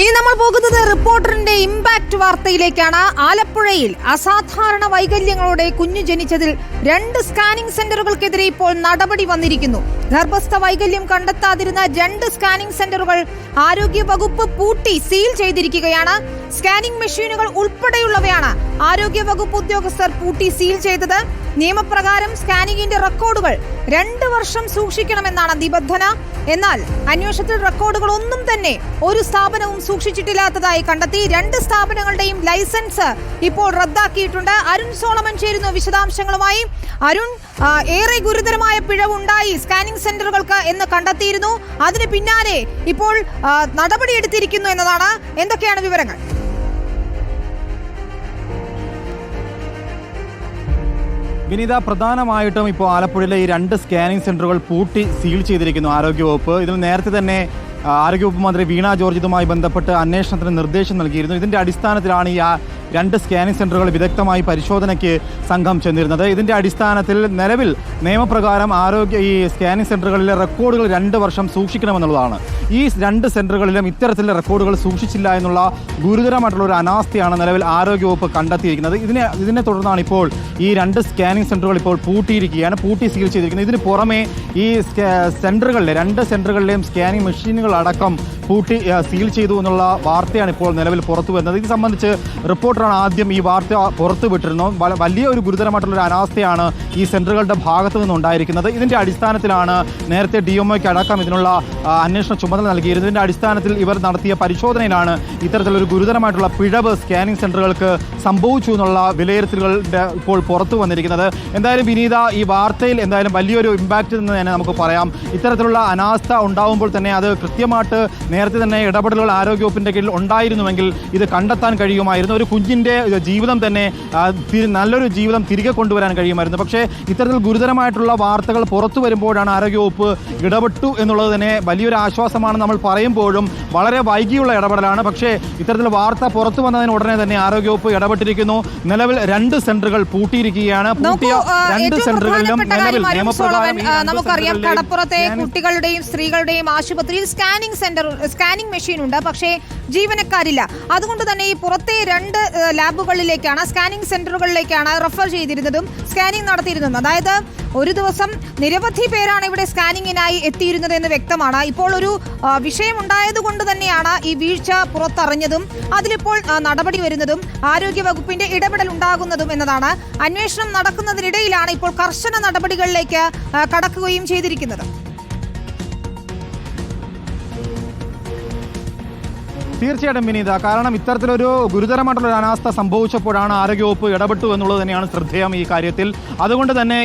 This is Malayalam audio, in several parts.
ഇനി നമ്മൾ പോകുന്നത് റിപ്പോർട്ടറിന്റെ ഇമ്പാക്ട് വാർത്തയിലേക്കാണ്. ആലപ്പുഴയിൽ അസാധാരണ വൈകല്യങ്ങളോടെ കുഞ്ഞു ജനിച്ചതിൽ 2 സ്കാനിംഗ് സെന്ററുകൾക്കെതിരെ ഇപ്പോൾ നടപടി വന്നിരിക്കുന്നു. ഗർഭസ്ഥ വൈകല്യം കണ്ടെത്താതിരുന്ന 2 സ്കാനിംഗ് സെന്ററുകൾ ആരോഗ്യ വകുപ്പ് പൂട്ടി സീൽ ചെയ്തിരിക്കുകയാണ്. സ്കാനിംഗ് മെഷീനുകൾ ഉൾപ്പെടെയുള്ളവയാണ് ആരോഗ്യ വകുപ്പ് ഉദ്യോഗസ്ഥർ പൂട്ടി സീൽ ചെയ്തത്. നിയമപ്രകാരം സ്കാനിംഗിന്റെ റെക്കോർഡുകൾ 2 വർഷം സൂക്ഷിക്കണമെന്നാണ് നിബന്ധന. എന്നാൽ അന്വേഷണത്തിൽ റെക്കോർഡുകൾ ഒന്നും തന്നെ ഒരു സ്ഥാപനവും സൂക്ഷിച്ചിട്ടില്ലാത്തതായി കണ്ടെത്തി. 2 സ്ഥാപനങ്ങളുടെയും ലൈസൻസ് ഇപ്പോൾ റദ്ദാക്കിയിട്ടുണ്ട്. അരുൺ സോളമൻ ചേരുന്നു വിശദാംശങ്ങളുമായി. അരുൺ, ഏറെ ഗുരുതരമായ പിഴവുണ്ടായി സ്കാനിംഗ് സെന്ററുകൾക്ക് എന്ന് കണ്ടെത്തിയിരുന്നു. അതിന് പിന്നാലെ ഇപ്പോൾ നടപടിയെടുത്തിരിക്കുന്നു എന്നതാണ്. എന്തൊക്കെയാണ് വിവരങ്ങൾ? വിനീത, പ്രധാനമായിട്ടും ഇപ്പോൾ ആലപ്പുഴയിലെ ഈ 2 സ്കാനിംഗ് സെന്ററുകൾ പൂട്ടി സീൽ ചെയ്തിരിക്കുന്നു ആരോഗ്യവകുപ്പ്. ഇതിൽ നേരത്തെ തന്നെ ആരോഗ്യവകുപ്പ് മന്ത്രി വീണ ജോർജ് ഇതുമായി ബന്ധപ്പെട്ട് അന്വേഷണത്തിന് നിർദ്ദേശം നൽകിയിരുന്നു. ഇതിന്റെ അടിസ്ഥാനത്തിലാണ് ഈ 2 സ്കാനിംഗ് സെന്ററുകൾ വിദഗ്ധമായി പരിശോധനയ്ക്ക് സംഘം ചെന്നിരുന്നത്. ഇതിന്റെ അടിസ്ഥാനത്തിൽ നിലവിൽ നിയമപ്രകാരം ഈ സ്കാനിംഗ് സെന്ററുകളിലെ റെക്കോർഡുകൾ 2 വർഷം സൂക്ഷിക്കണമെന്നുള്ളതാണ്. ഈ 2 സെന്ററുകളിലും ഇത്തരത്തിലുള്ള റെക്കോർഡുകൾ സൂക്ഷിച്ചില്ല എന്നുള്ള ഗുരുതരമായിട്ടുള്ള ഒരു അനാസ്ഥയാണ് നിലവിൽ ആരോഗ്യവകുപ്പ് കണ്ടെത്തിയിരിക്കുന്നത്. ഇതിനെ തുടർന്നാണ് ഇപ്പോൾ ഈ 2 സ്കാനിംഗ് സെന്ററുകൾ ഇപ്പോൾ പൂട്ടി സീൽ ചെയ്തിരിക്കുന്നത്. ഇതിന് പുറമെ ഈ സെന്ററുകളിലെ 2 സെന്ററുകളിലെയും സ്കാനിംഗ് മെഷീനുകൾ അടക്കം പൂട്ടി സീൽ ചെയ്തു എന്നുള്ള വാർത്തയാണ് ഇപ്പോൾ നിലവിൽ പുറത്തു വരുന്നത്. ഇത് സംബന്ധിച്ച് റിപ്പോർട്ടറാണ് ആദ്യം ഈ വാർത്ത പുറത്തുവിട്ടിരുന്നു. വലിയ ഒരു ഗുരുതരമായിട്ടുള്ള ഒരു അനാസ്ഥയാണ് ഈ സെന്ററുകളുടെ ഭാഗത്തു നിന്നുണ്ടായിരിക്കുന്നത്. ഇതിന്റെ അടിസ്ഥാനത്തിലാണ് നേരത്തെ DMOയ്ക്ക് അടക്കം ഇതിനുള്ള അന്വേഷണ ചുമതല നൽകിയിരുന്നത്. ഇതിന്റെ അടിസ്ഥാനത്തിൽ ഇവർ നടത്തിയ പരിശോധനയിലാണ് ഇത്തരത്തിലൊരു ഗുരുതരമായിട്ടുള്ള പിഴവ് സ്കാനിംഗ് സെന്ററുകൾക്ക് സംഭവിച്ചു എന്നുള്ള വിലയിരുത്തലുകളുടെ ഇപ്പോൾ പുറത്തു വന്നിരിക്കുന്നത്. എന്തായാലും വിനീത, ഈ വാർത്തയിൽ എന്തായാലും വലിയൊരു ഇമ്പാക്റ്റ് എന്ന് തന്നെ നമുക്ക് പറയാം. ഇത്തരത്തിലുള്ള അനാസ്ഥ ഉണ്ടാവുമ്പോൾ തന്നെ അത് കൃത്യമായിട്ട് നേരത്തെ തന്നെ ഇടപെടലുകൾ ആരോഗ്യവകുപ്പിന്റെ കീഴിൽ ഉണ്ടായിരുന്നുവെങ്കിൽ ഇത് കണ്ടെത്താൻ കഴിയുമായിരുന്നു. ഒരു കുഞ്ഞിന്റെ ജീവിതം തന്നെ നല്ലൊരു ജീവിതം തിരികെ കൊണ്ടുവരാൻ കഴിയുമായിരുന്നു. പക്ഷേ ഇത്തരത്തിൽ ഗുരുതരമായിട്ടുള്ള വാർത്തകൾ പുറത്തു വരുമ്പോഴാണ് ആരോഗ്യവകുപ്പ് ഇടപെട്ടു എന്നുള്ളത് തന്നെ വലിയൊരു ആശ്വാസമാണ്. നമ്മൾ പറയുമ്പോഴും വളരെ വൈകിയുള്ള ഇടപെടലാണ്. പക്ഷേ ഇത്തരത്തിൽ വാർത്ത പുറത്തു വന്നതിന് ഉടനെ തന്നെ ആരോഗ്യവകുപ്പ് ഇടപെട്ടിരിക്കുന്നു. നിലവിൽ 2 സെന്ററുകൾ പൂട്ടിയിരിക്കുകയാണ്. പൂട്ടിയ 2 സെന്ററുകളിലും നിലവിൽ നിയമപ്രകാരം നമുക്കറിയാം, കടപ്പുറത്തെ കുട്ടികളുടെയും സ്ത്രീകളുടെയും ആശുപത്രിയിൽ സ്കാനിംഗ് മെഷീൻ ഉണ്ട്, പക്ഷേ ജീവനക്കാരില്ല. അതുകൊണ്ട് തന്നെ ഈ പുറത്തെ 2 ലാബുകളിലേക്കാണ്, സ്കാനിംഗ് സെന്ററുകളിലേക്കാണ് റെഫർ ചെയ്തിരുന്നതും സ്കാനിംഗ് നടത്തിയിരുന്നതും. അതായത് ഒരു ദിവസം നിരവധി പേരാണ് ഇവിടെ സ്കാനിങ്ങിനായി എത്തിയിരുന്നത് എന്ന് വ്യക്തമാണ്. ഇപ്പോൾ ഒരു വിഷയമുണ്ടായതുകൊണ്ട് തന്നെയാണ് ഈ വീഴ്ച പുറത്തറിഞ്ഞതും അതിലിപ്പോൾ നടപടി വരുന്നതും ആരോഗ്യ വകുപ്പിന്റെ ഇടപെടൽ ഉണ്ടാകുന്നതും എന്നതാണ്. അന്വേഷണം നടക്കുന്നതിനിടയിലാണ് ഇപ്പോൾ കർശന നടപടികളിലേക്ക് കടക്കുകയും ചെയ്തിരിക്കുന്നത്. തീർച്ചയായിട്ടും വിനീത, കാരണം ഇത്തരത്തിലൊരു ഗുരുതരമായിട്ടുള്ള ഒരു അനാസ്ഥ സംഭവിച്ചപ്പോഴാണ് ആരോഗ്യവകുപ്പ് ഇടപെട്ടു എന്നുള്ളത് തന്നെയാണ് ശ്രദ്ധേയം ഈ കാര്യത്തിൽ. അതുകൊണ്ട് തന്നെ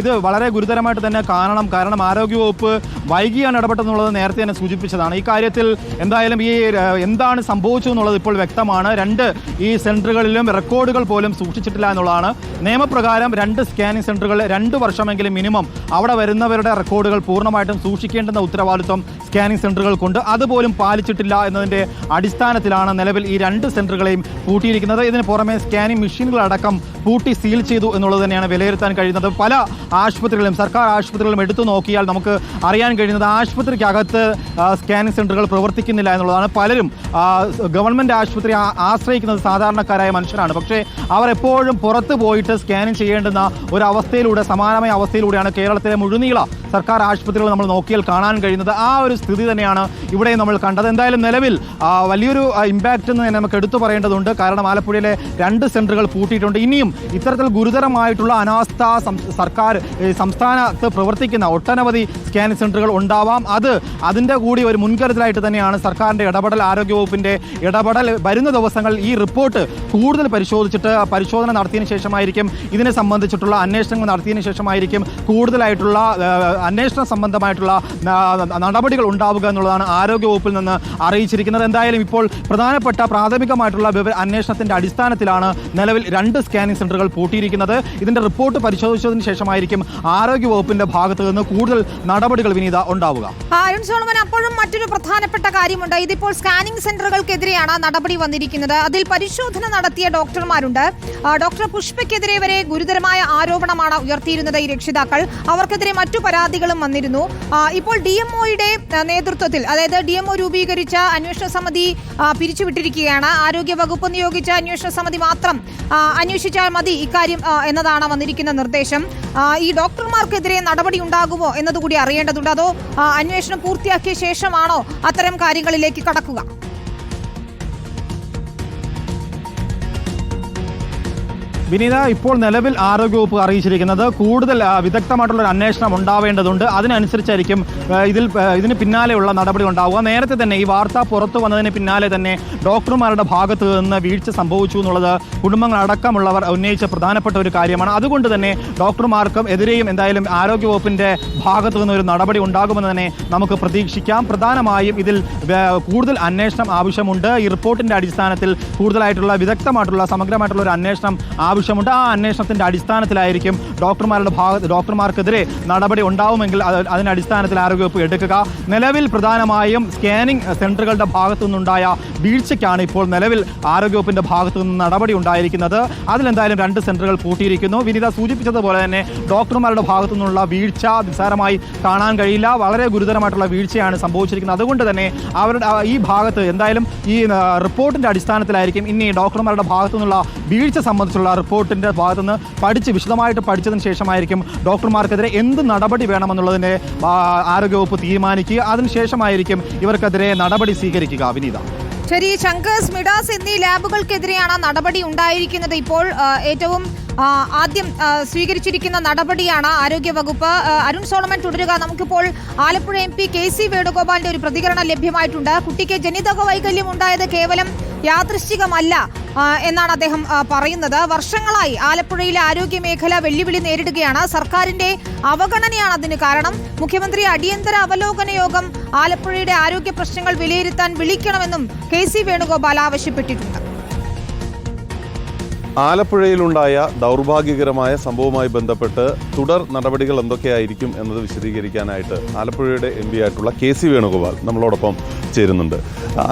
ഇത് വളരെ ഗുരുതരമായിട്ട് തന്നെ കാരണം ആരോഗ്യവകുപ്പ് വൈകിയാണ് ഇടപെട്ടെന്നുള്ളത് നേരത്തെ തന്നെ സൂചിപ്പിച്ചതാണ്. ഈ കാര്യത്തിൽ എന്തായാലും എന്താണ് സംഭവിച്ചു എന്നുള്ളത് ഇപ്പോൾ വ്യക്തമാണ്. 2 ഈ സെന്ററുകളിലും റെക്കോർഡുകൾ പോലും സൂക്ഷിച്ചിട്ടില്ല എന്നുള്ളതാണ്. നിയമപ്രകാരം 2 സ്കാനിംഗ് സെന്ററുകൾ 2 വർഷമെങ്കിലും മിനിമം അവിടെ വരുന്നവരുടെ റെക്കോർഡുകൾ പൂർണ്ണമായിട്ടും സൂക്ഷിക്കേണ്ടുന്ന ഉത്തരവാദിത്വം സ്കാനിംഗ് സെന്ററുകൾക്കുണ്ട്. അതുപോലും പാലിച്ചിട്ടില്ല എന്നതിന്റെ അടിസ്ഥാനത്തിലാണ് നിലവിൽ ഈ 2 സെന്ററുകളെയും പൂട്ടിയിരിക്കുന്നത്. ഇതിന് പുറമെ സ്കാനിംഗ് മെഷീനുകളടക്കം പൂട്ടി സീൽ ചെയ്തു എന്നുള്ളത് തന്നെയാണ് വിലയിരുത്താൻ കഴിയുന്നത്. പല ആശുപത്രികളും, സർക്കാർ ആശുപത്രികളും എടുത്തു നോക്കിയാൽ നമുക്ക് അറിയാൻ കഴിയുന്നത് ആശുപത്രിക്കകത്ത് സ്കാനിംഗ് സെന്ററുകൾ പ്രവർത്തിക്കുന്നില്ല എന്നുള്ളതാണ്. പലരും ഗവൺമെന്റ് ആശുപത്രി ആശ്രയിക്കുന്നത് സാധാരണക്കാരായ മനുഷ്യരാണ്. പക്ഷേ അവർ എപ്പോഴും പുറത്ത് പോയിട്ട് സ്കാനിംഗ് ചെയ്യേണ്ടുന്ന ഒരു അവസ്ഥയിലൂടെ, സമാനമായ അവസ്ഥയിലൂടെയാണ് കേരളത്തിലെ മുഴുനീള സർക്കാർ ആശുപത്രികൾ നമ്മൾ നോക്കിയാൽ കാണാൻ കഴിയുന്നത്. ആ ഒരു സ്ഥിതി തന്നെയാണ് ഇവിടെ നമ്മൾ കണ്ടത്. എന്തായാലും നിലവിൽ വലിയൊരു ഇമ്പാക്റ്റ് എന്ന് തന്നെ നമുക്ക് എടുത്തു പറയേണ്ടതുണ്ട്. കാരണം ആലപ്പുഴയിലെ 2 സെന്ററുകൾ പൂട്ടിയിട്ടുണ്ട്. ഇനിയും ഇത്തരത്തിൽ ഗുരുതരമായിട്ടുള്ള അനാസ്ഥ സംസ്ഥാനത്ത് പ്രവർത്തിക്കുന്ന ഒട്ടനവധി സ്കാനിംഗ് സെന്ററുകൾ ഉണ്ടാവാം. അതിൻ്റെ കൂടി ഒരു മുൻകരുതലായിട്ട് തന്നെയാണ് സർക്കാരിൻ്റെ ഇടപെടൽ, ആരോഗ്യവകുപ്പിന്റെ ഇടപെടൽ. വരുന്ന ദിവസങ്ങൾ ഈ റിപ്പോർട്ട് കൂടുതൽ പരിശോധന നടത്തിയതിനു ശേഷമായിരിക്കും, ഇതിനെ സംബന്ധിച്ചിട്ടുള്ള അന്വേഷണങ്ങൾ നടത്തിയതിനു ശേഷമായിരിക്കും കൂടുതലായിട്ടുള്ള അന്വേഷണ സംബന്ധമായിട്ടുള്ള നടപടികൾ ഉണ്ടാവുക എന്നുള്ളതാണ് ആരോഗ്യവകുപ്പിൽ നിന്ന് അറിയിച്ചിരിക്കുന്നത്. എന്തായാലും ഇപ്പോൾ പ്രാഥമികമായിട്ടുള്ള അന്വേഷണത്തിന്റെ അടിസ്ഥാനത്തിലാണ് നിലവിൽ 2 സ്കാനിംഗ് സെന്ററുകൾ പൂട്ടിയിരിക്കുന്നത്. ഇതിന്റെ റിപ്പോർട്ട് പരിശോധിച്ചതിന് ശേഷമായിരിക്കും ആരോഗ്യവകുപ്പിന്റെ ഭാഗത്ത് നിന്ന് കൂടുതൽ നടപടികൾ വിനീത ഉണ്ടാവുക. അരുൺ സോളമൻ, അപ്പോഴും മറ്റൊരു പ്രധാനപ്പെട്ട കാര്യമുണ്ട്. ഇതിപ്പോൾ സ്കാനിംഗ് സെന്ററുകൾക്കെതിരെയാണ് നടപടി വന്നിരിക്കുന്നത്. അതിൽ പരിശോധന നടത്തിയ ഡോക്ടർമാരുണ്ട്. ഡോക്ടർ പുഷ്പയ്ക്കെതിരെ വരെ ഗുരുതരമായ ആരോപണമാണ് ഉയർത്തിയിരുന്നത് ഈ രക്ഷിതാക്കൾ. അവർക്കെതിരെ മറ്റു പരാതികളും വന്നിരുന്നു. ഇപ്പോൾ DMOയുടെ നേതൃത്വത്തിൽ, അതായത് DMO രൂപീകരിച്ച അന്വേഷണ സമിതി പിരിച്ചുവിട്ടിരിക്കുകയാണ്. ആരോഗ്യ വകുപ്പ് നിയോഗിച്ച അന്വേഷണ സമിതി മാത്രം അന്വേഷിച്ചാൽ മതി ഇക്കാര്യം എന്നതാണ് വന്നിരിക്കുന്ന നിർദ്ദേശം. ഈ ഡോക്ടർമാർക്കെതിരെ നടപടി ഉണ്ടാകുമോ എന്നതുകൂടി അറിയേണ്ടതുണ്ട്. അതോ അന്വേഷണം പൂർത്തിയാക്കിയ ശേഷമാണോ അത്തരം കാര്യങ്ങളിലേക്ക് കടക്കുക? വിനീത, ഇപ്പോൾ നിലവിൽ ആരോഗ്യവകുപ്പ് അറിയിച്ചിരിക്കുന്നത് കൂടുതൽ വിദഗ്ധമായിട്ടുള്ള ഒരു അന്വേഷണം ഉണ്ടാവേണ്ടതുണ്ട്. അതിനനുസരിച്ചായിരിക്കും ഇതിന് പിന്നാലെയുള്ള നടപടി ഉണ്ടാവുക. നേരത്തെ തന്നെ ഈ വാർത്ത പുറത്തു വന്നതിന് പിന്നാലെ തന്നെ ഡോക്ടർമാരുടെ ഭാഗത്ത് നിന്ന് വീഴ്ച സംഭവിച്ചു എന്നുള്ളത് കുടുംബങ്ങളടക്കമുള്ളവർ ഉന്നയിച്ച പ്രധാനപ്പെട്ട ഒരു കാര്യമാണ്. അതുകൊണ്ട് തന്നെ ഡോക്ടർമാർക്കും എതിരെയും എന്തായാലും ആരോഗ്യവകുപ്പിന്റെ ഭാഗത്തു നിന്ന് ഒരു നടപടി ഉണ്ടാകുമെന്ന് തന്നെ നമുക്ക് പ്രതീക്ഷിക്കാം. പ്രധാനമായും ഇതിൽ കൂടുതൽ അന്വേഷണം ആവശ്യമുണ്ട്. ഈ റിപ്പോർട്ടിന്റെ അടിസ്ഥാനത്തിൽ കൂടുതലായിട്ടുള്ള വിദഗ്ധമായിട്ടുള്ള സമഗ്രമായിട്ടുള്ള ഒരു അന്വേഷണം ആവശ്യമുണ്ട്. ആ അന്വേഷണത്തിന്റെ അടിസ്ഥാനത്തിലായിരിക്കും ഡോക്ടർമാർക്കെതിരെ നടപടി ഉണ്ടാവുമെങ്കിൽ അതിന്റെ അടിസ്ഥാനത്തിൽ ആരോഗ്യവകുപ്പ് എടുക്കുക. നിലവിൽ പ്രധാനമായും സ്കാനിംഗ് സെന്ററുകളുടെ ഭാഗത്തു നിന്നുണ്ടായ വീഴ്ചയ്ക്കാണ് ഇപ്പോൾ നിലവിൽ ആരോഗ്യവകുപ്പിന്റെ ഭാഗത്തു നിന്ന് നടപടി ഉണ്ടായിരിക്കുന്നത്. അതിലെന്തായാലും 2 സെന്ററുകൾ പൂട്ടിയിരിക്കുന്നു. വിനീത സൂചിപ്പിച്ചതുപോലെ തന്നെ ഡോക്ടർമാരുടെ ഭാഗത്തു നിന്നുള്ള വീഴ്ച നിസ്സാരമായി കാണാൻ കഴിയില്ല. വളരെ ഗുരുതരമായിട്ടുള്ള വീഴ്ചയാണ് സംഭവിച്ചിരിക്കുന്നത്. അതുകൊണ്ട് തന്നെ ഈ ഭാഗത്ത് എന്തായാലും ഈ റിപ്പോർട്ടിന്റെ അടിസ്ഥാനത്തിലായിരിക്കും ഇനി ഡോക്ടർമാരുടെ ഭാഗത്തു നിന്നുള്ള വീഴ്ച സംബന്ധിച്ചുള്ള റിപ്പോർട്ടിന്റെ ഭാഗത്തുനിന്ന് വിശദമായിട്ട് പഠിച്ചതിന് ശേഷമായിരിക്കും ഡോക്ടർമാർക്കെതിരെ എന്ത് നടപടി വേണമെന്നുള്ളതിനെ ആരോഗ്യവകുപ്പ് തീരുമാനിക്കുക. അതിനുശേഷമായിരിക്കും ഇവർക്കെതിരെ നടപടി സ്വീകരിക്കുക. വിനീത, ശരി. ശങ്കേഴ്സ്, മിഡാസ് എന്നീ ലാബുകൾക്കെതിരെയാണ് നടപടി ഉണ്ടായിരിക്കുന്നത്. ഇപ്പോൾ ഏറ്റവും ആദ്യം സ്വീകരിച്ചിരിക്കുന്ന നടപടിയാണ് ആരോഗ്യവകുപ്പ്. അരുൺ സോളമൻ തുടരുക. നമുക്കിപ്പോൾ ആലപ്പുഴ MP KC വേണുഗോപാലിന്റെ ഒരു പ്രതികരണം ലഭ്യമായിട്ടുണ്ട്. കുട്ടിക്ക് ജനിതക വൈകല്യം ഉണ്ടായത് കേവലം യാദൃശ്ചികമല്ല എന്നാണ് അദ്ദേഹം പറയുന്നത്. വർഷങ്ങളായി ആലപ്പുഴയിലെ ആരോഗ്യ മേഖല വെല്ലുവിളി നേരിടുകയാണ്. സർക്കാരിന്റെ അവഗണനയാണ് അതിന് കാരണം. മുഖ്യമന്ത്രി അടിയന്തര അവലോകന യോഗം ആലപ്പുഴയുടെ ആരോഗ്യ പ്രശ്നങ്ങൾ വിലയിരുത്താൻ വിളിക്കണമെന്നും KC വേണുഗോപാൽ ആവശ്യപ്പെട്ടിട്ടുണ്ട്. ആലപ്പുഴയിലുണ്ടായ ദൗർഭാഗ്യകരമായ സംഭവവുമായി ബന്ധപ്പെട്ട് തുടർ നടപടികൾ എന്തൊക്കെയായിരിക്കും എന്നത് വിശദീകരിക്കാനായിട്ട് ആലപ്പുഴയുടെ MP ആയിട്ടുള്ള KC വേണുഗോപാൽ നമ്മളോടൊപ്പം ചേരുന്നുണ്ട്.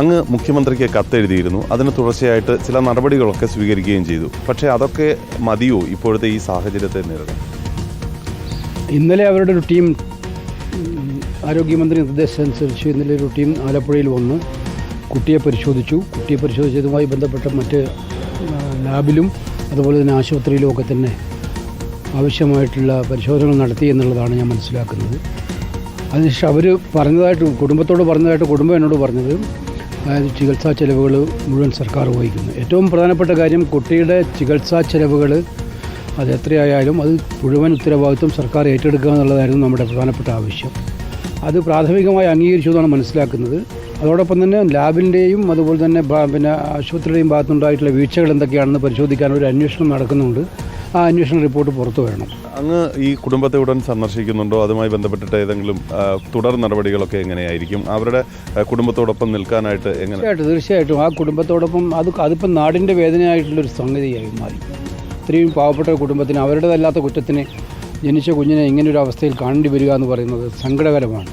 അങ്ങ് മുഖ്യമന്ത്രിക്ക് കത്തെഴുതിയിരുന്നു. അതിന് തുടർച്ചയായിട്ട് ചില നടപടികളൊക്കെ സ്വീകരിക്കുകയും ചെയ്തു. പക്ഷേ അതൊക്കെ മതിയോ ഇപ്പോഴത്തെ ഈ സാഹചര്യത്തെ നേരിടാൻ? ഇന്നലെ അവരുടെ ഒരു ടീം, ആരോഗ്യമന്ത്രി നിർദ്ദേശമനുസരിച്ച് ഇന്നലെ ഒരു ടീം ആലപ്പുഴയിൽ വന്ന് കുട്ടിയെ പരിശോധിച്ചു. കുട്ടിയെ പരിശോധിച്ചതുമായി ബന്ധപ്പെട്ട മറ്റ് ലാബിലും അതുപോലെ തന്നെ ആശുപത്രിയിലും ഒക്കെ തന്നെ ആവശ്യമായിട്ടുള്ള പരിശോധനകൾ നടത്തി എന്നുള്ളതാണ് ഞാൻ മനസ്സിലാക്കുന്നത്. അതിനുശേഷം അവർ കുടുംബത്തോട് പറഞ്ഞതായിട്ട് കുടുംബം എന്നോട് പറഞ്ഞത്, അതായത് ചികിത്സാ ചെലവുകൾ മുഴുവൻ സർക്കാർ വഹിക്കുന്നു. ഏറ്റവും പ്രധാനപ്പെട്ട കാര്യം കുട്ടിയുടെ ചികിത്സാ ചെലവുകൾ അത് എത്രയായാലും അത് മുഴുവൻ ഉത്തരവാദിത്വം സർക്കാർ ഏറ്റെടുക്കുക എന്നുള്ളതായിരുന്നു നമ്മുടെ പ്രധാനപ്പെട്ട ആവശ്യം. അത് പ്രാഥമികമായി അംഗീകരിച്ചു എന്നാണ് മനസ്സിലാക്കുന്നത്. അതോടൊപ്പം തന്നെ ലാബിൻ്റെയും അതുപോലെ തന്നെ പിന്നെ ആശുപത്രിയുടെയും ഭാഗത്തുണ്ടായിട്ടുള്ള വീഴ്ചകൾ എന്തൊക്കെയാണെന്ന് പരിശോധിക്കാൻ ഒരു അന്വേഷണം നടക്കുന്നുണ്ട്. ആ അന്വേഷണ റിപ്പോർട്ട് പുറത്തു വരണം. അങ്ങ് ഈ കുടുംബത്തെ ഉടൻ സന്ദർശിക്കുന്നുണ്ടോ? അതുമായി ബന്ധപ്പെട്ടിട്ട് ഏതെങ്കിലും തുടർ നടപടികളൊക്കെ എങ്ങനെയായിരിക്കും? അവരുടെ കുടുംബത്തോടൊപ്പം നിൽക്കാനായിട്ട് എങ്ങനെ? തീർച്ചയായിട്ടും ആ കുടുംബത്തോടൊപ്പം അതിപ്പം നാടിൻ്റെ വേദനയായിട്ടുള്ളൊരു സംഗതിയായി മാറി. ഇത്രയും പാവപ്പെട്ട കുടുംബത്തിന് അവരുടേതല്ലാത്ത കുറ്റത്തിന് ജനിച്ച കുഞ്ഞിനെ ഇങ്ങനൊരു അവസ്ഥയിൽ കാണേണ്ടി വരിക എന്ന് പറയുന്നത് സങ്കടകരമാണ്.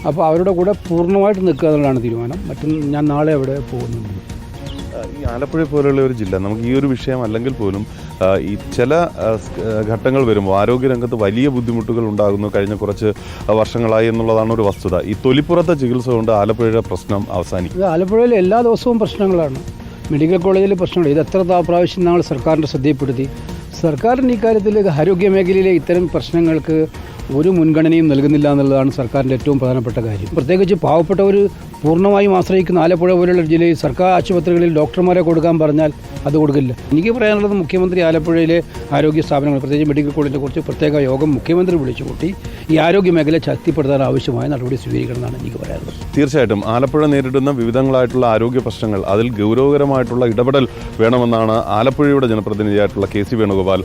അപ്പോൾ അവരുടെ കൂടെ പൂർണ്ണമായിട്ട് നിൽക്കുക എന്നുള്ളതാണ് തീരുമാനം. ഞാൻ നാളെ അവിടെ പോകുന്നുണ്ട്. ഈ ആലപ്പുഴ പോലുള്ള ഒരു ജില്ല, നമുക്ക് ഈ ഒരു വിഷയം അല്ലെങ്കിൽ പോലും ഈ ചില ഘട്ടങ്ങൾ വരുമ്പോൾ ആരോഗ്യരംഗത്ത് വലിയ ബുദ്ധിമുട്ടുകൾ ഉണ്ടാകുന്നു കഴിഞ്ഞ കുറച്ച് വർഷങ്ങളായി എന്നുള്ളതാണ് ഒരു വസ്തുത. ഈ തൊലിപ്പുറത്തെ ചികിത്സ കൊണ്ട് ആലപ്പുഴയുടെ പ്രശ്നം അവസാനിക്കും. ആലപ്പുഴയിൽ എല്ലാ ദിവസവും പ്രശ്നങ്ങളാണ്. മെഡിക്കൽ കോളേജിൽ പ്രശ്നങ്ങൾ. ഇത് എത്ര പ്രാവശ്യം ഞങ്ങൾ സർക്കാരിൻ്റെ ശ്രദ്ധയിൽപ്പെടുത്തി. സർക്കാരിൻ്റെ ഇക്കാര്യത്തിൽ ആരോഗ്യ മേഖലയിലെ ഇത്തരം പ്രശ്നങ്ങൾക്ക് ഒരു മുൻഗണനയും നൽകുന്നില്ല എന്നുള്ളതാണ് സർക്കാരിൻ്റെ ഏറ്റവും പ്രധാനപ്പെട്ട കാര്യം. പ്രത്യേകിച്ച് പാവപ്പെട്ടവർ പൂർണ്ണമായും ആശ്രയിക്കുന്ന ആലപ്പുഴ പോലുള്ള ജില്ലയിൽ സർക്കാർ ആശുപത്രികളിൽ ഡോക്ടർമാരെ കൊടുക്കാൻ പറഞ്ഞാൽ അത് കൊടുക്കില്ല. എനിക്ക് പറയാനുള്ളത്, മുഖ്യമന്ത്രി ആലപ്പുഴയിലെ ആരോഗ്യ സ്ഥാപനങ്ങൾ പ്രത്യേകിച്ച് മെഡിക്കൽ കോളേജിനെ കുറിച്ച് പ്രത്യേക യോഗം മുഖ്യമന്ത്രി വിളിച്ചുകൂട്ടി ഈ ആരോഗ്യ മേഖല ശക്തിപ്പെടുത്താൻ ആവശ്യമായ നടപടി സ്വീകരിക്കണമെന്നാണ് എനിക്ക് പറയാനുള്ളത്. തീർച്ചയായിട്ടും ആലപ്പുഴ നേരിടുന്ന വിവിധങ്ങളായിട്ടുള്ള ആരോഗ്യ പ്രശ്നങ്ങൾ, അതിൽ ഗൗരവകരമായിട്ടുള്ള ഇടപെടൽ വേണമെന്നാണ് ആലപ്പുഴയുടെ ജനപ്രതിനിധിയായിട്ടുള്ള KC വേണുഗോപാൽ